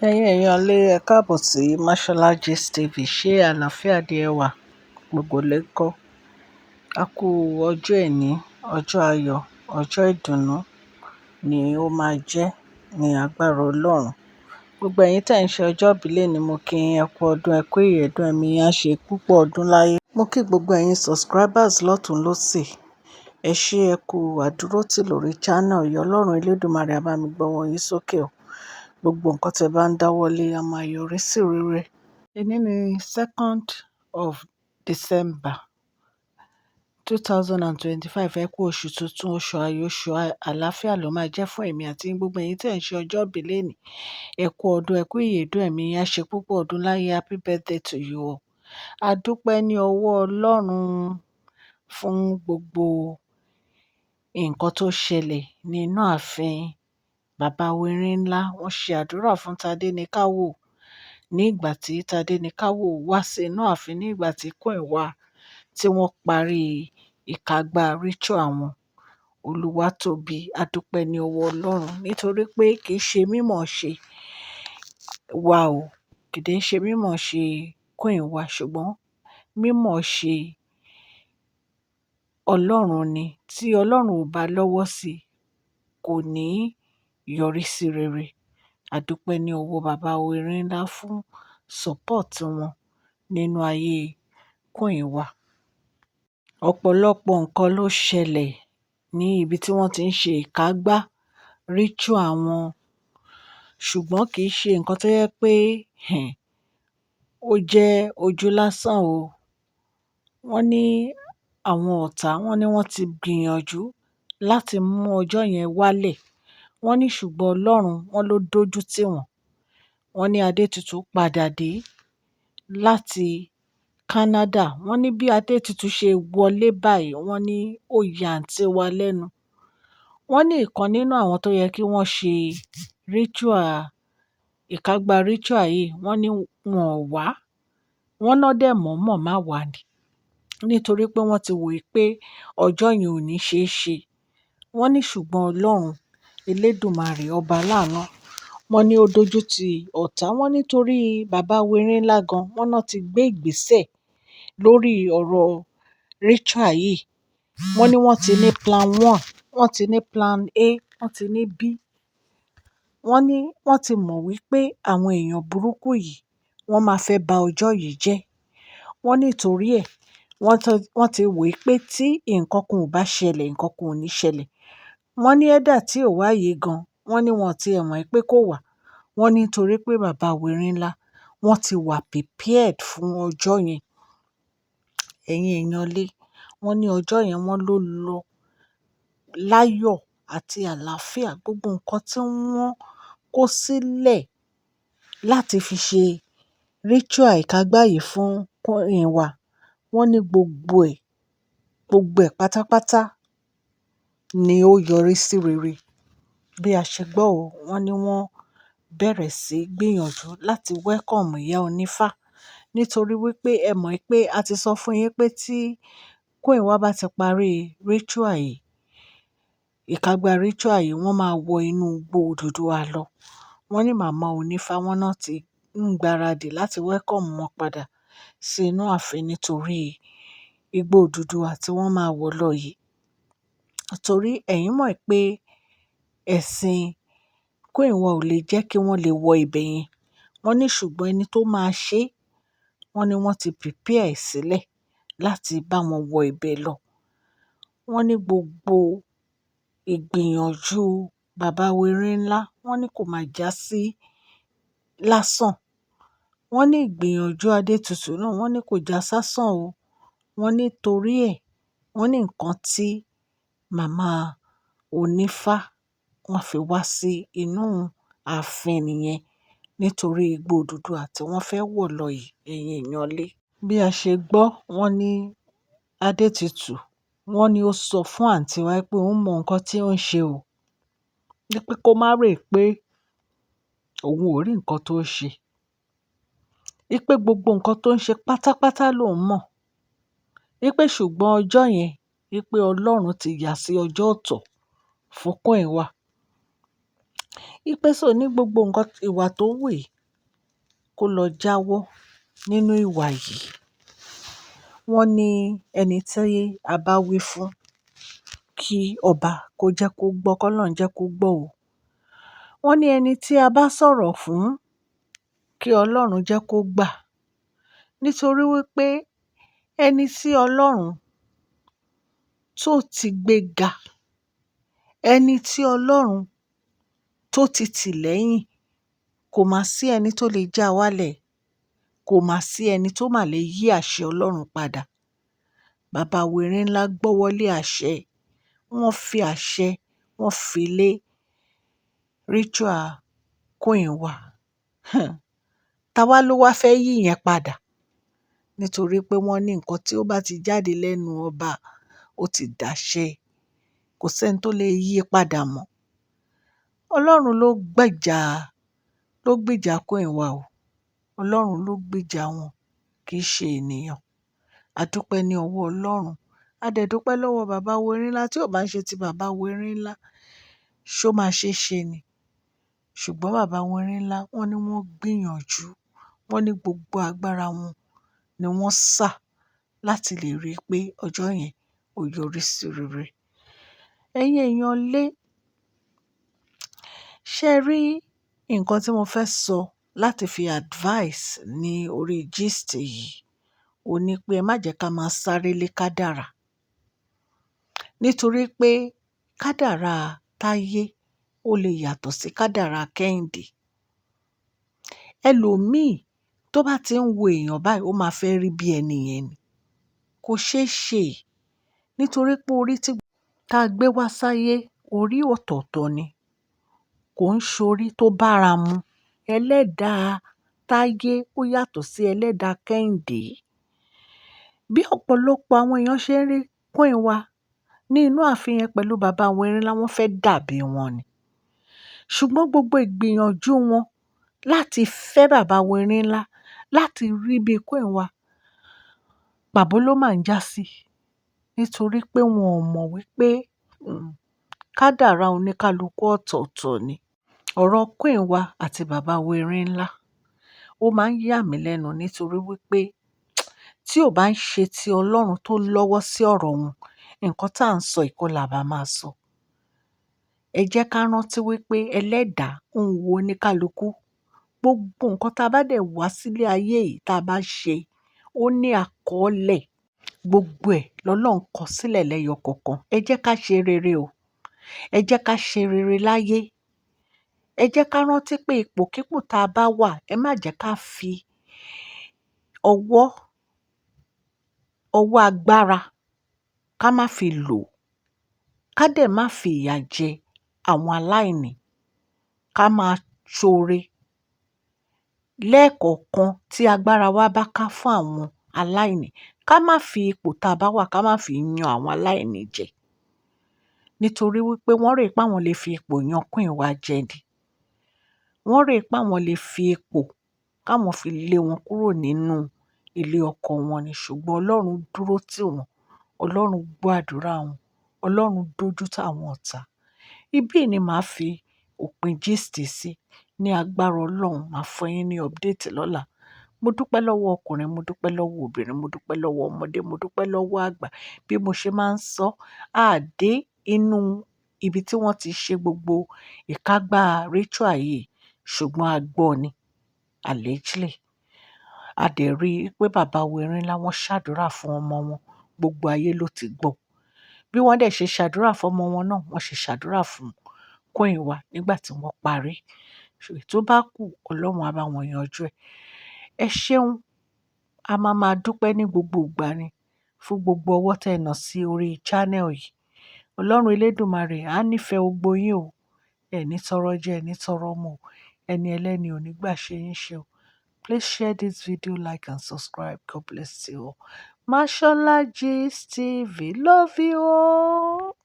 Ẹ̀yin èèyàn lé ẹ káàbọ̀ sí Mashola Gist TV. Ṣé àlàáfíà ni ẹ wà? Gbogbo lè kọ́. A kú ọjọ́ ẹ̀ní, ọjọ́ ayọ̀, ọjọ́ ìdùnnú ni ó máa jẹ́ ní agbára Ọlọ́run. Gbogbo ẹ̀yin tẹ̀ ń ṣe ọjọ́ ìbílẹ̀ ni mo kí yín, ẹ kú ọdún, ẹ kú ìyèdún, ẹ̀mí yín á ṣe púpọ̀ ọdún láyé. Mo kí gbogbo ẹ̀yin subscribers lọ́tùn lósì. Ẹ ṣé ẹ kú àdúrótì lórí channel yìí. Ọlọ́run Elédùmarè á bá mi gbọ́wọ́ yín sókè o. Gbogbo nǹkan tẹ́ bá ń dáwọ́lé a máa yọrí sí rere. Èní ni 2nd of December 2025. Ẹ kú oṣù tuntun, oṣù ayọ̀, oṣù àlàáfíà ló máa jẹ́ fún èmi àti yín. Gbogbo ẹ̀yin tẹ̀ ń ṣe ọjọ́ ìbí lẹ́ni. Ẹ kú ọdún, ẹ kú ìyèdún, ẹ̀mí yín á ṣe púpọ̀ ọdún láyé. Happy birthday to you all. A dúpẹ́ ní ọwọ́ Ọlọ́run fún gbogbo nǹkan tó ṣẹlẹ̀ nínú ààfin bàbá Wẹ̀rìn ńlá. Wọ́n ṣe àdúrà fún Tádéníkáwò ní ìgbà tí Tádéníkáwò wá sí inú ààfin, ní ìgbà tí queen wá, tí wọ́n parí ìkágbá ritual àwọn. Olúwa tóbi. A dúpẹ́ ní ọwọ́ Ọlọ́run nítorí pé kì í ṣe mímọ̀ ṣe wa o. Kì í ṣe mímọ̀ ṣe queen wa, ṣùgbọ́n mímọ̀ ṣe Ọlọ́run ni. Tí Ọlọ́run ò bá lọ́wọ́ sí, kò ní yọrí sí rere. A dúpẹ́ ní ọwọ́ bàbá Wẹ̀rìn ńlá fún support wọn nínú ayé queen wa. Ọ̀pọ̀lọpọ̀ nǹkan ló ṣẹlẹ̀ ní ibi tí wọ́n ti ń ṣe ìkágbá ritual wọn, ṣùgbọ́n kì í ṣe nǹkan tó yẹ pé ó jẹ́ ojú lásán o. Wọ́n ní àwọn ọ̀tá, wọ́n ní wọ́n ti gbìyànjú láti mú ọjọ́ yẹn wálẹ̀. Wọ́n ní ṣùgbọ́n Ọlọ́run, wọ́n ló dójú tì wọ́n. Wọ́n ní Adétutù padà dé láti Canada. Wọ́n ní bí Adétutù ṣe wọlé báyìí, wọ́n ní ó ya àǹtí wa lẹ́nu. Wọ́n ní ìkan nínú àwọn tó yẹ kí wọ́n ṣe ritual, ìkágbá ritual yìí, wọ́n ní wọn ò wá. Wọ́n ná dẹ̀ mọ̀ọ́mọ̀ má wá ni. Nítorí pé wọ́n ti wò pé ọjọ́ yẹn ò ní ṣe é ṣe. Wọ́n ní ṣùgbọ́n Ọlọ́run Elédùmarè ọba aláàánú, wọ́n ní ó dójú ti ọ̀tá. Wọ́n nítorí bàbá Wẹ̀rìn ńlá gan, wọ́n náà ti gbé ìgbésẹ̀ lórí ọ̀rọ̀ ritual yìí. Wọ́n ní wọ́n ti ní plan 1, wọ́n ti ní plan A, wọ́n ti ní B. Wọ́n ní wọ́n ti mọ̀ wípé àwọn èèyàn burúkú yìí wọ́n máa fẹ́ ba ọjọ́ yìí jẹ́. Wọ́n nítorí ẹ̀, wọ́n ti wò pé tí nǹkan kan ò bá ṣẹlẹ̀, nǹkan kan ò ní ṣẹlẹ̀. Wọ́n ní elder tí ò wá yìí gan, wọ́n ní wọn ti ẹ̀ mọ̀ pé kó wá. Wọ́n ní nítorí pé bàbá Wẹ̀rìn ńlá, wọ́n ti wà prepared fún ọjọ́ yẹn. Ẹ̀yin èèyàn lé, wọ́n ní ọjọ́ yẹn wọ́n ló lọ láyọ̀ àti àlàáfíà. Gbogbo nǹkan tí wọ́n kó sílẹ̀ láti fi ṣe ritual ìkágbá yìí fún queen wa, wọ́n ní gbogbo ẹ̀ pátápátá ni ó yọrí sí rere. Bí a ṣe gbọ́ o, wọ́n ní wọ́n bẹ̀rẹ̀ sí gbìyànjú láti welcome ìyá onífá. Nítorí wípé ẹ mọ̀ pé a ti sọ fún yín pé tí queen wa bá ti parí ritual yìí, ìkágbá ritual yìí, wọ́n máa wọ inú igbó Odùduwà lọ. Wọ́n ní màmá onífá, wọ́n náà ti ń gbaradì láti welcome wọn padà sí inú ààfin nítorí igbó Odùduwà tí wọ́n máa wọ̀ lọ yìí. Torí ẹ̀yin mọ̀ pé ẹ̀sìn queen wa ò lè jẹ́ kí wọ́n lè wọ ibẹ̀ yẹn. Wọ́n ní ṣùgbọ́n ẹni tó máa ṣe, wọ́n ní wọ́n ti prepare ẹ̀ sílẹ̀ láti bá wọn wọ ibẹ̀ lọ. Wọ́n ní gbogbo ìgbìyànjú bàbá Wẹ̀rìn ńlá, wọ́n ní kò máa já sí lásán. Wọ́n ní ìgbìyànjú Adétutù náà, wọ́n ní kò já sásán o. Wọ́n ní torí ẹ̀, wọ́n ní nǹkan tí màmá onífá wọ́n fi wá sí inú ààfin nìyẹn. Nítorí igbó Odùduwà tí wọ́n fẹ́ wọ̀ lọ yìí, ẹ̀yin èèyàn lé. Bí a ṣe gbọ́, wọ́n ní Adétutù, wọ́n ní ó sọ fún àǹtí wa pé òun mọ nǹkan tí ó ń ṣe o. Wípé kó má rè pé òun ò rí nǹkan tó ń ṣe. Wípé gbogbo nǹkan tó ń ṣe pátápátá lòun mọ̀. Wípé ṣùgbọ́n ọjọ́ yẹn, wípé Ọlọ́run ti yà sí ọjọ́ ọ̀tọ̀ fún queen wa. Wípé so ní gbogbo nǹkan ìwà tó wù yìí kó lọ jáwọ́ nínú ìwà yìí. Wọ́n ní ẹni tí a bá wí fún kí ọba kó jẹ́ kó gbọ́, k'Ọlọ́run jẹ́ kó gbọ́ o. Wọ́n ní ẹni tí a bá sọ̀rọ̀ fún kí Ọlọ́run jẹ́ kó gbà. Nítorí wípé ẹni tí Ọlọ́run tó ti gbé ga, ẹni tí Ọlọ́run tó ti tì lẹ́yìn, kò mà sí ẹni tó lè já wálẹ̀, kò mà sí ẹni tó mà lè yí àṣẹ Ọlọ́run padà. Bàbá were ńlá gbọ́wọ́lé àṣẹ, wọ́n fi àṣẹ, wọ́n fi lé ritual queen wa. Táwa ló wá fẹ́ yí yẹn padà? Nítorí pé wọ́n ní nǹkan tí ó bá ti jáde lẹ́nu ọba, ó ti dàṣẹ. Kò sẹ́ni tó lè yí padà mọ́. Ọlọ́run ló gbèjà queen wa o. Ọlọ́run ló gbèjà wọn, kì í ṣe ènìyàn. A dúpẹ́ ní ọwọ́ Ọlọ́run. A dẹ̀ dúpẹ́ lọ́wọ́ bàbá Werinla. Tí ò bá ń ṣe ti bàbá Werinla, ṣó máa ṣe é ṣe ni? Ṣùgbọ́n bàbá Werinla wọ́n ní wọ́n gbìyànjú. Wọ́n ní gbogbo agbára wọn ni wọ́n sà láti lè rí i pé ọjọ́ yẹn ó yọrí sí rere. Ẹ̀yin èèyàn lé, ṣé ẹ rí nǹkan tí mo fẹ́ sọ láti fi advice ní orí gist yìí? Ó ní pé ẹ má jẹ́ ká máa sáré lé kádàrá. Nítorí pé kádàrá Táyé ó lè yàtọ̀ sí kádàrá Kẹ́hìndé. Ẹlòmíì tó bá ti ń wo èèyàn báyìí, ó máa fẹ́ rí bí ẹni yẹn ni. Kò ṣeé ṣe. Nítorí pé orí tá gbé wá sáyé, orí ọ̀tọ̀ọ̀tọ̀ ni. Kò ń ṣorí tó bára mu. Ẹlẹ́dàá Táyé ó yàtọ̀ sí ẹlẹ́dàá Kẹ́hìndé. Bí ọ̀pọ̀lọpọ̀ àwọn èèyàn ṣe ń rí queen wa ní inú ààfin yẹn pẹ̀lú bàbá Werinla, wọ́n fẹ́ dàbí wọn ni. Ṣùgbọ́n gbogbo ìgbìyànjú wọn láti fẹ́ bàbá Werinla, láti rí bí queen wa, pàbó ló máa ń jásí. Nítorí pé wọn ò mọ̀ wípé kádàrá oníkálukú ọ̀tọ̀ọ̀tọ̀ ni. Ọ̀rọ̀ queen wa àti bàbá Werinla ó máa ń yà mí lẹ́nu nítorí wípé tí ò bá ń ṣe ti Ọlọ́run tó lọ́wọ́ sí ọ̀rọ̀ wọn, nǹkan tá à ń sọ yìí kọ́ la bá máa sọ. Ẹ jẹ́ ká rántí wípé ẹlẹ́dàá ń wo oníkálukú. Gbogbo nǹkan tá a bá dẹ̀ wá sílé ayé yìí tá a bá ṣe, ó ní àkọọ́lẹ̀. Gbogbo ẹ̀ lọ́lọ́run kọ sílẹ̀ lẹ́yọ kọ̀ọ̀kan. Ẹ jẹ́ ká ṣe rere o. Ẹ jẹ́ ká ṣe rere láyé. Ẹ jẹ́ ká rántí pé ipòkípò tá a bá wà, ẹ má jẹ́ ká fi ọwọ́ agbára ká má fi lò. Ká dẹ̀ má fi ìyà jẹ àwọn aláìní. Ká máa ṣoore lẹ́ẹ̀kọ̀ọ̀kan tí agbára wa bá ká fún àwọn aláìní. Ká má fi ipò tá a bá wà, ká má fi yan àwọn aláìní jẹ. Nítorí wípé wọ́n rò pé àwọn lè fi ipò yan queen wa jẹ ni. Wọ́n rò pé àwọn lè fi ipò káwọn fi lé wọn kúrò nínú ilé ọkọ wọn ni. Ṣùgbọ́n Ọlọ́run dúró tì wọ́n. Ọlọ́run gbọ́ àdúrà wọn. Ọlọ́run dójú tàwọn ọ̀tá. Ibí ni màá fi òpin gist sí. Ní agbára Ọlọ́run, màá fún yín ní update lọ́la. Mo dúpẹ́ lọ́wọ́ ọkùnrin, mo dúpẹ́ lọ́wọ́ obìnrin, mo dúpẹ́ lọ́wọ́ ọmọdé, mo dúpẹ́ lọ́wọ́ àgbà. Bí mo ṣe máa ń sọ, a dé inú ibi tí wọ́n ti ṣe gbogbo ìkágbá ritual yìí, ṣùgbọ́n a gbọ́ ni allegedly. A dẹ̀ rí i pé bàbá Werinla wọ́n ṣàdúrà fún ọmọ wọn. Gbogbo ayé ló ti gbọ́. Bí wọ́n dẹ̀ ṣe ṣàdúrà fún ọmọ wọn náà, wọ́n ṣe ṣàdúrà fún queen wa nígbà tí wọ́n parí. Tó bá kù, Ọlọ́run á bá wọn yanjú ẹ̀. Ẹ ṣeun. A máa dúpẹ́ ní gbogbo ìgbà ni fún gbogbo ọwọ́ tẹ́ ẹ nà sí orí channel yìí. Ọlọ́run Elédùmarè á nífẹ̀ẹ́ gbogbo yín o. Ẹ ní tọrọ jẹ, ẹ ní tọrọ mu o. Ẹni ẹlẹ́ni ò ní gbà ṣe yín ṣe o. Please share this video, like and subscribe. God bless you all. Mashola Gist TV. Love you all.